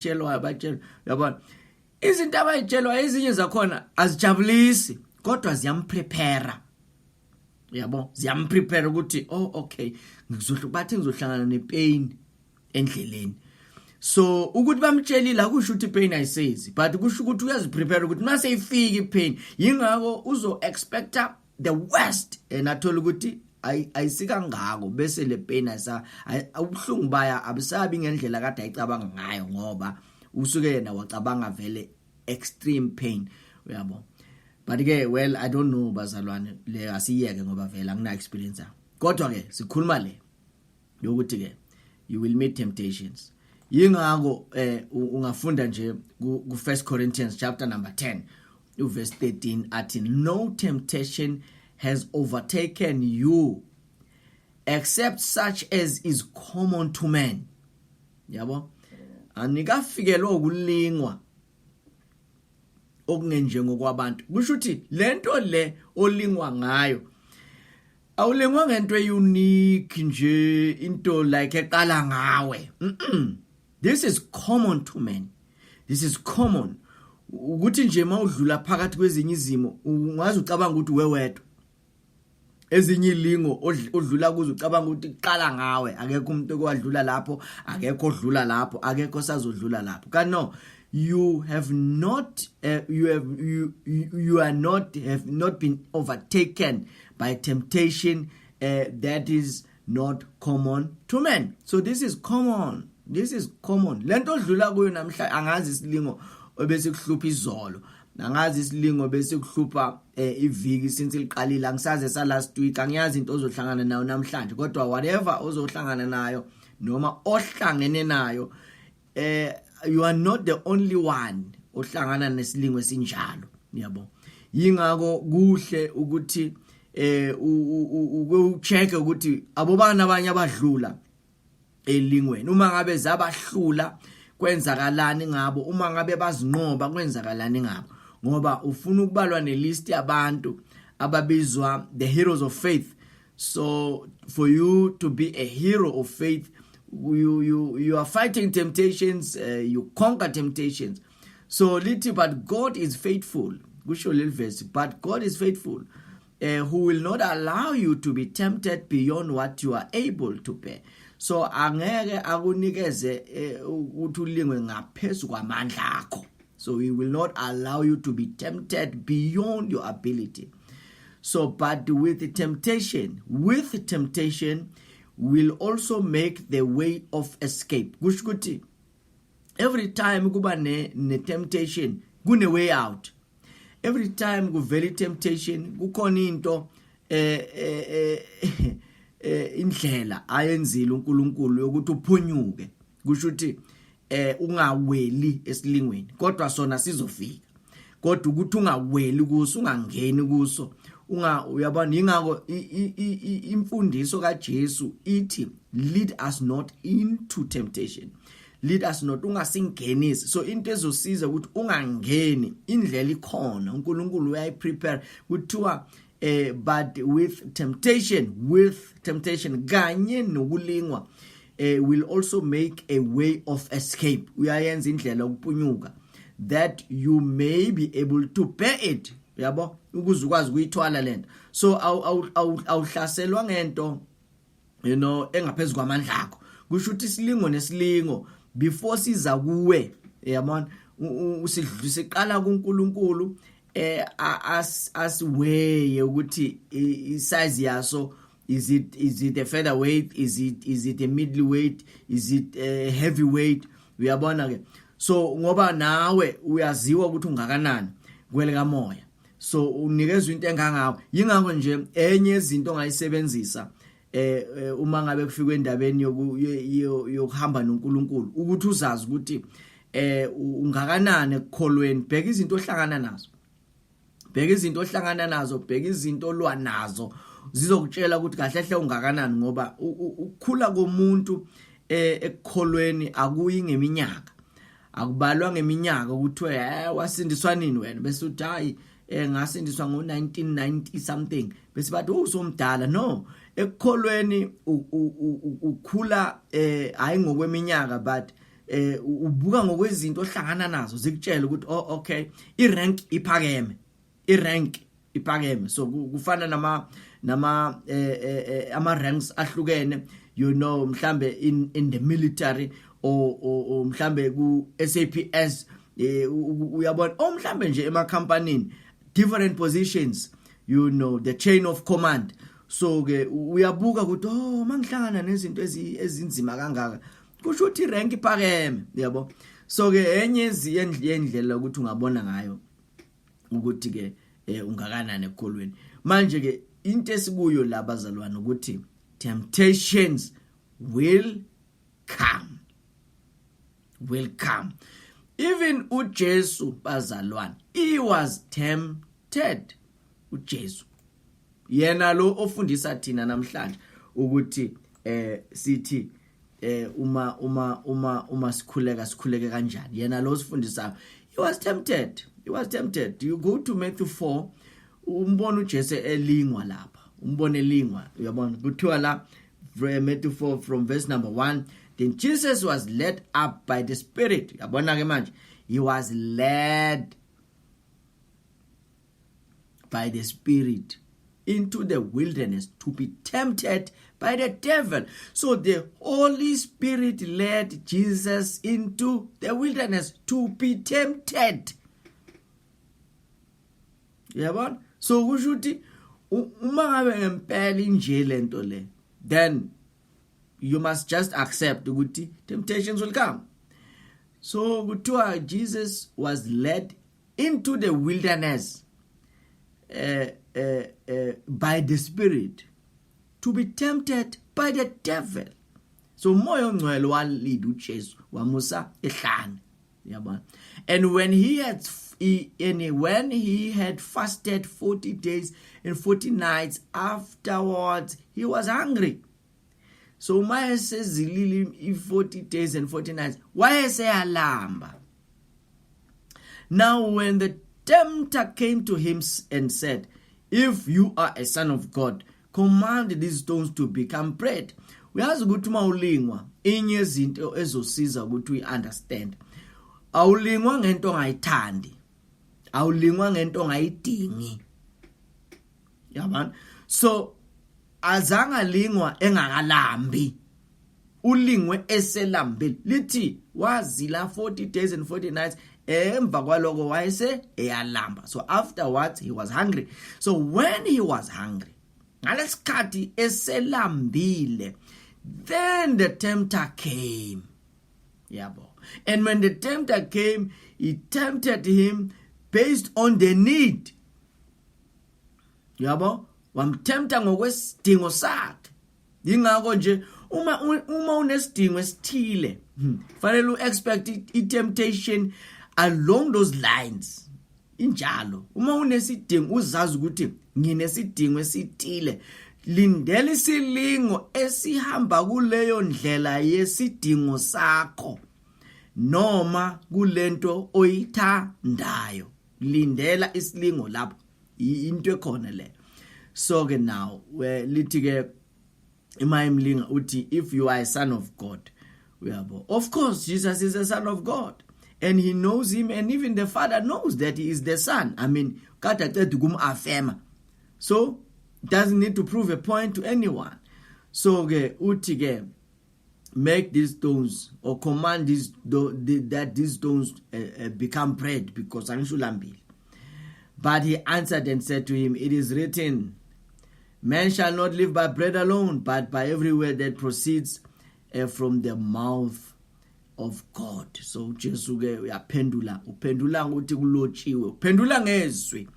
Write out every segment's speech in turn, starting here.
abayitshelwayo batshelwa yabona izinto abayitshelwa ezinye zakhona azijabulisi kodwa ziyamprepare yabo ziyamprepare ukuthi okay ngizohlangana nepain endleleni. So ukuthi bamtshelile akusho ukuthi pain ayisezi but kusho ukuthi uyaziprepare ukuthi mase ifika ipain yingako uzo expecta the worst athola ukuthi ayisika ngako bese le pain ubuhlungu baya abisabi ngendlela kade ayicabanga ngayo ngoba usuke yena wacabanga vele extreme pain uyabo. But ke well I don't know bazalwane le asiyeke ngoba vele angina experience kodwa ke sikhuluma le yokuthi ke you will meet temptations. Yingako ungafunda nje ku 1 Corinthians chapter number 10 verse 13 athi no temptation has overtaken you except such as is common to men. Yabo anikafikelwa ukulingwa okungenje ngokwabantu. Kusho ukuthi lento le olingwa ngayo awulingwa ngento unique nje into like eqala ngawe. This is common to men. This is common. Ukuthi nje mawudlula phakathi kwezinye izimo ungazi ucabanga ukuthi wewedwa. Ezinye ilingo odlula kuzo ucabanga ukuthi iqala ngawe akekho umuntu okwadlula lapho akekho odlula lapho akekho sazodlula lapho. Ka no, you have not have not been overtaken by temptation that is not common to men. So this is common. This is common. Lento odlula kuyo namhla angazi isilingo obese kuhlupha izolo. Angazi isilingo bese kuhlupha iviki since liqalile angisaze sa last week angiyazi into ozohlangana nayo namhlanje kodwa whatever ozohlangana nayo noma ohlangene nayo you are not the only one ohlangana nesilingo esinjalo yabo. Yingako kuhle ukuthi ucheck ukuthi abobana abanye abadlula elingweni uma ngabe zabahlula kwenzakalani ngabo uma ngabe bazinqoba kwenzakalani ngabo ngoba ufuna ukubalwa nelist yabantu ababizwa the heroes of faith. So for you to be a hero of faith you are fighting temptations, you conquer temptations. So little but God is faithful. Kusho leli verse but God is faithful who will not allow you to be tempted beyond what you are able to bear. So angeke akunikeze ukuthi ulingwe ngaphezulu kwamandla akho. So he will not allow you to be tempted beyond your ability. So but with temptation will also make the way of escape. Kusho ukuthi every time kuba ne temptation kune way out. Every time kuvela temptation kukhona into indlela ayenzile uNkulunkulu ukuthi uphunyuke. Kusho ukuthi ungaweli esilingweni kodwa sona sizofika. Kodwa ukuthi ungaweli kuso ungangeni kuso uyabona ingako imfundiso kaJesu ithi lead us not into temptation. Lead us not ungasingenisi. So into ezosiza ukuthi ungangeni indlela ikhona uNkulunkulu uyayiprepare kuthiwa but with temptation kanye nokulingwa will also make a way of escape. Uyayenza indlela ukuphunyuka that you may be able to bear it. Yabo ukuze ukwazi ukuyithwala lento. So awuhlaselwa ngento engaphezulu kwamandla akho. Kusho ukuthi isilingo nesilingo before siza kuwe yabona usidlulise qala kuNkulunkulu asweye ukuthi isize yaso is it a featherweight, is it a middleweight, is it a heavyweight. Uyabona ke so ngoba nawe uyaziwa ukuthi ungakanani kwele kamoya. So unikezwe into engangawe yingakho nje enye izinto ongayisebenzisa uma ngabe kufika endabeni yokuhamba noNkulunkulu ukuthi uzazi ukuthi ungakanani ekukholweni. Bheka izinto ohlangana nazo. Bheka izinto ohlangana nazo, bheka izinto olwa nazo zizokutshela ukuthi kahle hle ungakanani ngoba ukukhula komuntu ekukholweni akuyi ngeminyaka. Akubalwa ngeminyaka ukuthi wasindiswa nini wena bese uthi hayi ngasindiswa ngo1990 something bese bathi usomdala. No, ekukholweni ukhula hayi ngokweminyaka but ubuka ngokwezinto ohlangana nazo zikutshela ukuthi okay irank iphakeme so kufana nama ama ranks ahlukene mhlambe in the military or mhlambe ku SAPS uyabona mhlambe nje ema company different positions the chain of command so ke uyabuka ukuthi mangihlangana nezinto ezinzima kangaka kusho ukuthi rank iphakeme yabo so ke enye yendlela ukuthi ungabona ngayo ukuthi ke ungakanani ekholweni manje ke into esikuyo la bazalwane ukuthi temptations will come even uJesu bazalwane he was tempted uJesu yena lo ofundisa thina namhlanje ukuthi sithi uma sikhuleke kanjani yena lo sifundisa he was tempted you go to Matthew 4 umbona uJesu elingwa lapha umbone elingwa uyabona kuthiwa la Matthew 4 from verse number 1 then Jesus was led up by the Spirit yabona ke manje he was led by the Spirit into the wilderness to be tempted by the devil. So the Holy Spirit led Jesus into the wilderness to be tempted. Yabona? So kushuthi uma ngabe ngempela inje lento le then you must just accept ukuthi temptations will come. So kuthiwa Jesus was led into the wilderness by the Spirit to be tempted by the devil. So moya ongcwele walid uJesu wamusa ehlane yabona. And when he had fasted 40 days and 40 nights afterwards he was hungry. So Maya says zilili 40 days and 40 nights why say alamba. Now when the tempter came to him and said, if you are a son of God, command these stones to become bread. Uyazi ukuthi mawulingwa inye izinto ezosiza ukuthi uyiunderstand. Awulingwa ngento ongayithandi. Awulingwa ngento ongayidingi. Yabona? So azanga lingwa engakalambi. Ulingwe eselambile. Lithi wazila 40 days and 40 nights emva kwaloko wayese eyalamba. So afterwards he was hungry. So when he was hungry, ngalesikhathi eselambile, then the tempter came. Yabo. And when the tempter came, he tempted him based on the need. Yabo, wamtempta ngokwesidingo sakhe. Ingakho nje uma unesidingo esithile, fanele uexpect i-temptation along those lines. Injalo, uma unesidingo uzazi ukuthi nginesidingo esithile, lindela isilingo esihamba kuleyo ndlela yesidingo sakho noma kulento oyithandayo. Lindela isilingo lapho into ekhona le. So ke now where lithi ke imayimlinga uthi if you are a son of God, uyabo. Of course Jesus is a son of God and he knows him, and even the Father knows that he is the son. I mean, kade aqeda ukumafema. So doesn't need to prove a point to anyone. So ke uthi ke make these stones or command that these stones become bread because angishulambile. But he answered and said to him, it is written, man shall not live by bread alone, but by every word that proceeds from the mouth of God. So Jesu ke uyaphendula ukuthi kulotshiwe, uphendula ngezwi.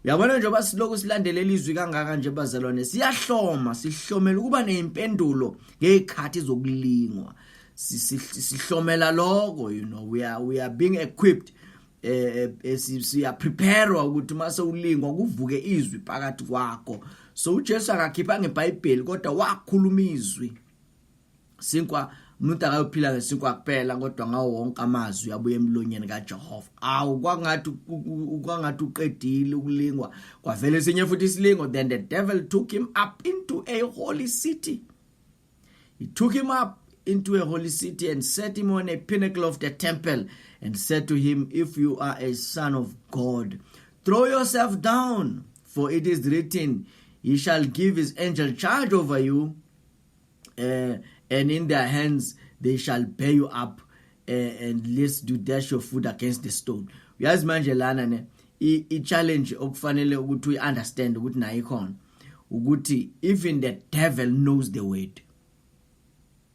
Uyabona nje basiloko silandelela izwi kangaka nje bazalwane, sihlomela ukuba neimpendulo ngekhathi zokulingwa. Sihlomela lokho, we are being equipped. Siya prepare ukuthi mase ulingwa kuvuke izwi phakathi kwakho. So uJesu akakhipha ngeBhayibheli kodwa wakhuluma izwi. Sinkwa umuntu akayophila ngesinkwa kuphela kodwa ngawo wonke amazwi abuye emlonyeni kaJehova. Awu kwangathi uqedile ukulingwa kwavela esinye futhi isilingo. Then the devil took him up into a holy city. He took him up into a holy city and set him on a pinnacle of the temple and said to him, if you are a son of God, throw yourself down, for it is written, he shall give his angel charge over you, and in their hands they shall bear you up, and lest you dash your foot against the stone. Uyazi manje lana ne i-challenge okufanele ukuthi uyi-understand ukuthi nayo ikhona ukuthi even the devil knows the word.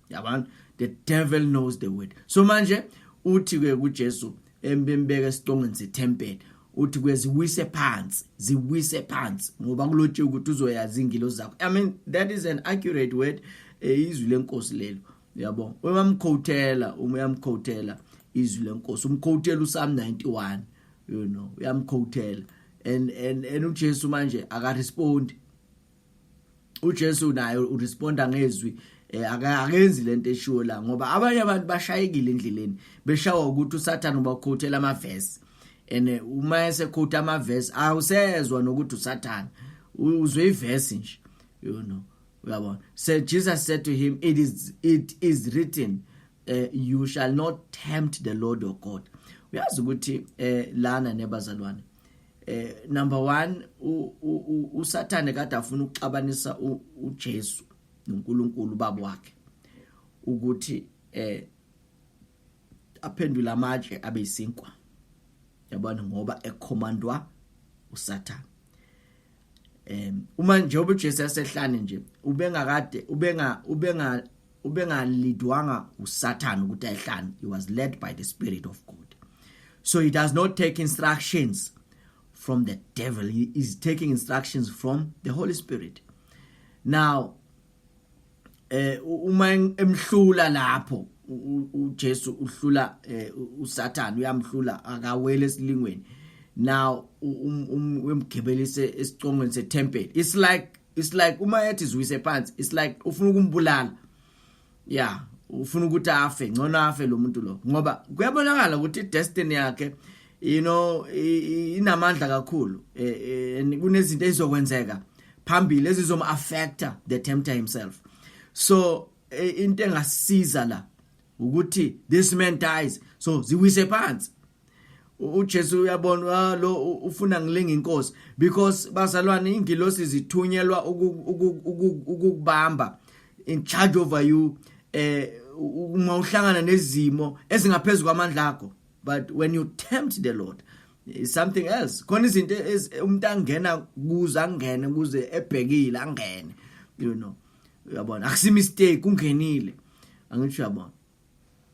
Yabona, the devil knows the word. So manje uthi ke kuJesu embembeka esiqongweni seTemple uthi kweziwise phansi ngoba kulotshe ukuthi uzoyazi ingilo zakho. I mean, that is an accurate word, izwi lenkosi lelo. Yabo, uyamkhotela izwi lenkosi, umkhotela uPsalm 91, you know, uyamkhotela and uJesu manje akarespond. uJesu naye uresponda ngezwi, akenzi lento eshiwo la ngoba abanye abantu bashayekile endleleni beshawa ukuthi uSathane ubakhothela amavesi, and uma esekhotha amavesi awusezwa nokuthi uSathane, uzwe ivesi nje, you know. uyabona. So Jesus said to him, it is written, you shall not tempt the Lord your God. Uyazi ukuthi lana nebazalwane, number 1, uSathane kade afuna ukuxabanisa uJesu noNkulunkulu baba wakhe ukuthi aphendula amatshe abe isinkwa. Yabona, ngoba ecommandwa uSathane. Uma njengoba uJesu yasehlane nje ubengalidwanga uSathane ukuthi ayihlane. He was led by the Spirit of God. So he does not take instructions from the devil. He is taking instructions from the Holy Spirit. Now uma emhlula lapho uJesu uhlula uSathane, uyamhlula akawele esilingweni. Now umgebelise esiqongweni seTemple. It's like uma ethi zwise phansi, it's like ufuna ukumbulala. Yeah, ufuna ukuthi afe, ngcono afe lo muntu lo ngoba kuyabonakala ukuthi destiny yakhe, you know, inamandla kakhulu, kunezinto ezizokwenzeka phambili ezizoma affecta the tempter himself. So into engasiza la ukuthi this man dies, so ziwise phansi. uJesu uyabona lo ufuna ngilinga inkosi, because bazalwane ingilosi zithunyelwa ukukubamba in charge over you, uma uhlangana nezimo ezingaphezulu kwamandla akho. But when you tempt the Lord, it's something else. Khona izinto umuntu angena kuze ebhekile angene, you know. Uyabona, akusi mistake ungenile, angisho yabona.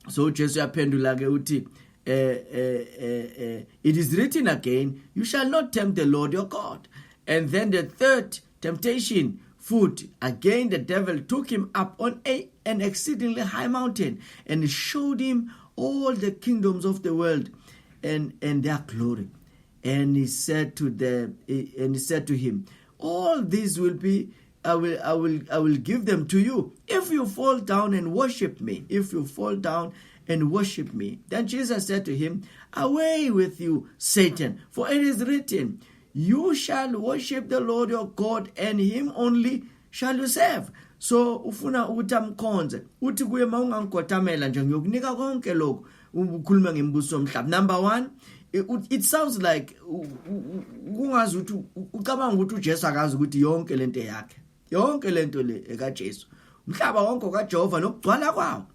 So uJesu yaphendula ke uthi it is written again, you shall not tempt the Lord your God. And then the third temptation, food, again the devil took him up on an exceedingly high mountain and showed him all the kingdoms of the world and their glory. And he said to him, all these will be, I will give them to you if you fall down and worship me. If you fall down and worship me. Then Jesus said to him, away with you, Satan, for it is written, you shall worship the Lord your God, and him only shall you serve. So ufuna ukuthi amkhonze, uthi kuye mawungangikhotamela nje ngiyokunika konke lokho ukhuluma ngembuso omhlaba. Number 1, it sounds like kungazi ukuthi ucabanga ukuthi uJesu akazi ukuthi yonke lento yakhe, yonke lento le ekaJesu, umhlaba wonke kaJehova nokugcwala kwawo,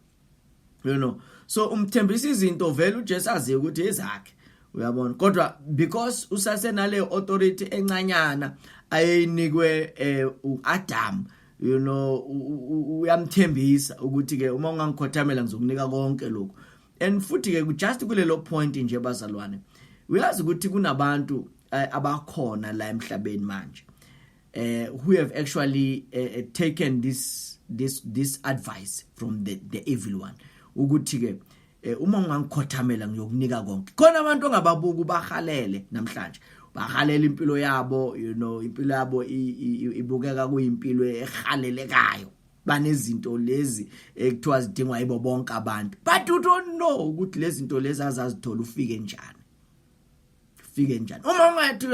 you know. So umthembisa izinto vele uJesu aziye ukuthi ezakhe, uyabona. Kodwa because usasenale authority encanyana ayinikwe uAdam, you know, uyamthembisa ukuthi ke uma ungangikhothamela ngizokunika konke lokho. And futhi ke just kulelo point nje bazalwane, uyazi ukuthi kunabantu abakhona la emhlabeni manje who have actually taken this advice from the evil one, ukuthi ke uma ungangikhothamela ngiyokunika konke. Khona abantu ongababuka bahalele namhlanje, bahalela impilo yabo, you know, impilo yabo ibukeka kuyimpilo ehalelekayo, banezinto lezi ekuthiwa zidingwa yibo bonke abantu, but you don't know ukuthi lezi zinto lezi azazithola ufike njani. ufike njani. Uma ungathi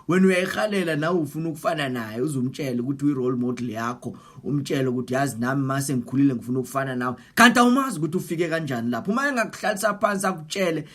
wena uyayihalela nawe ufuna ukufana naye uzumtshela ukuthi uyi-role model yakho, umtshela ukuthi yazi nami mase ngikhulile ngifuna ukufana nawe, kanti awumazi ukuthi ufike kanjani lapho. Uma engakuhlalisa phansi akutshele